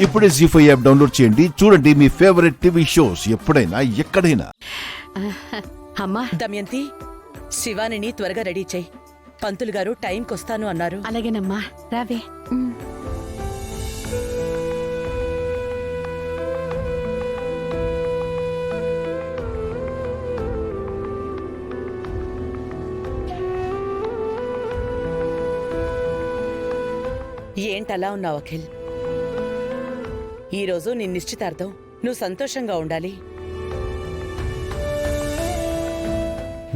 ఇప్పుడే జీ5 app download చేయండి. చూడండి మీ ఫేవరెట్ టీవీ షోస్ ఎప్పుడైనా ఎక్కడైనా. అమ్మా దమయంతి, శివానిని త్వరగా రెడీ చెయ్యి. పంతులు గారు టైంకొస్తాను అన్నారు. అలాగేనమ్మా, రావే. ఏంటలా ఉన్నావు అఖిల్? ఈరోజు నీ నిశ్చితార్థం, నువ్వు సంతోషంగా ఉండాలి.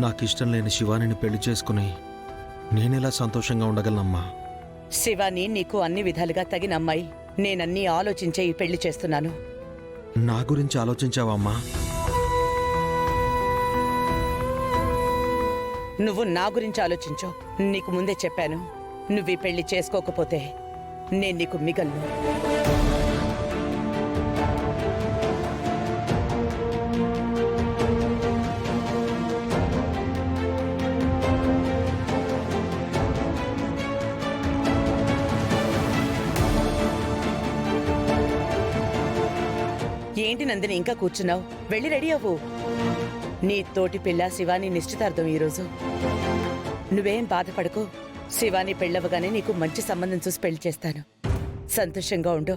నాకిష్టం లేని శివానిని పెళ్లి చేసుకుని నేనెలా సంతోషంగా ఉండగలనమ్మా? శివాని నీకు అన్ని విధాలుగా తగిన అమ్మాయి. నేనన్నీ ఆలోచించే ఈ పెళ్లి చేస్తున్నాను. నా గురించి ఆలోచించావమ్మా? నువ్వు నా గురించి ఆలోచించు. నీకు ముందే చెప్పాను, నువ్వు ఈ పెళ్లి చేసుకోకపోతే నేను నీకు మిగలను. ఏంటి నందిని ఇంకా కూర్చున్నావు? వెళ్ళి రెడీ అవ్వు. నీ తోటి పిల్ల శివాని నిశ్చితార్థం ఈరోజు. నువ్వేం బాధపడకు. శివాని పెళ్ళవగానే నీకు మంచి సంబంధం చూసి పెళ్లి చేస్తాను. సంతోషంగా ఉండు.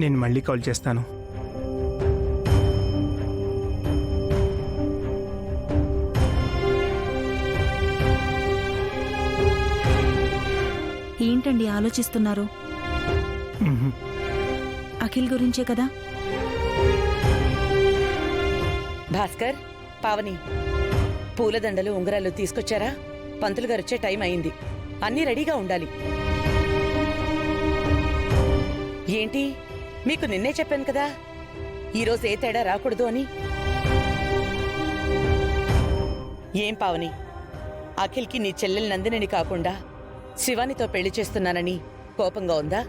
నేను మళ్ళీ కాల్ చేస్తాను. ఏంటండి ఆలోచిస్తున్నారు? అఖిల్ గురించే కదా. భాస్కర్, పావని, పూలదండలు ఉంగరాలు తీసుకొచ్చారా? పంతులు గారు వచ్చే టైం అయింది. అన్నీ రెడీగా ఉండాలి. ఏంటి, మీకు నిన్నే చెప్పాను కదా ఈరోజు ఏ తేడా రాకూడదు అని. ఏం పావని, అఖిల్కి నీ చెల్లెలు నందినిని కాకుండా శివానితో పెళ్లి చేస్తున్నానని కోపంగా ఉందా?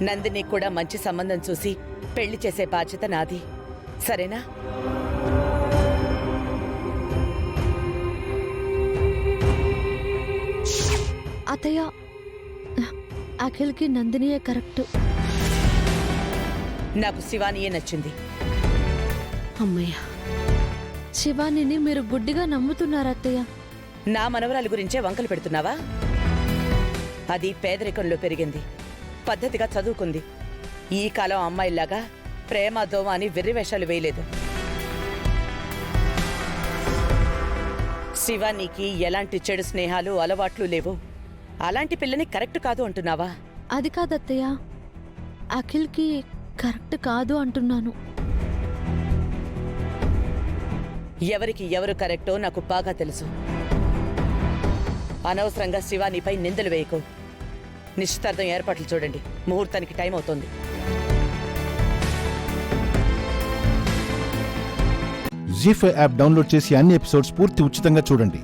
నందిని కూడా మంచి సంబంధం చూసి పెళ్లి చేసే బాధ్యత నాది, సరేనా? అత్తయ్య, అఖిల్కి నందినియే కరెక్ట్. నాకు శివానియే నచ్చింది. అమ్మయ్య, శివానిని మీరు గుడ్డిగా నమ్ముతున్నారు అత్తయ్య. నా మనవరాలి గురించే వంకలు పెడుతున్నావా? అది పేదరికంలో పెరిగింది, పద్ధతిగా చదువుకుంది. ఈ కాలం అమ్మాయిలాగా ప్రేమ దోమ అని వెర్రివేషాలు వేయలేదు. శివానికి ఎలాంటి చెడు స్నేహాలు అలవాట్లు లేవు. అలాంటి పిల్లని కరెక్ట్ కాదు అంటున్నావా? అది కాదత్తయ్య, అఖిల్కి కరెక్ట్ కాదు అంటున్నాను. ఎవరికి ఎవరు కరెక్టో నాకు బాగా తెలుసు. అనవసరంగా శివానిపై నిందలు వేయకు. నిశ్చితార్థం ఏర్పాట్లు చూడండి, ముహూర్తానికి టైం అవుతోంది. జీ5 యాప్ డౌన్లోడ్ చేసి అన్ని ఎపిసోడ్స్ పూర్తి ఉచితంగా చూడండి.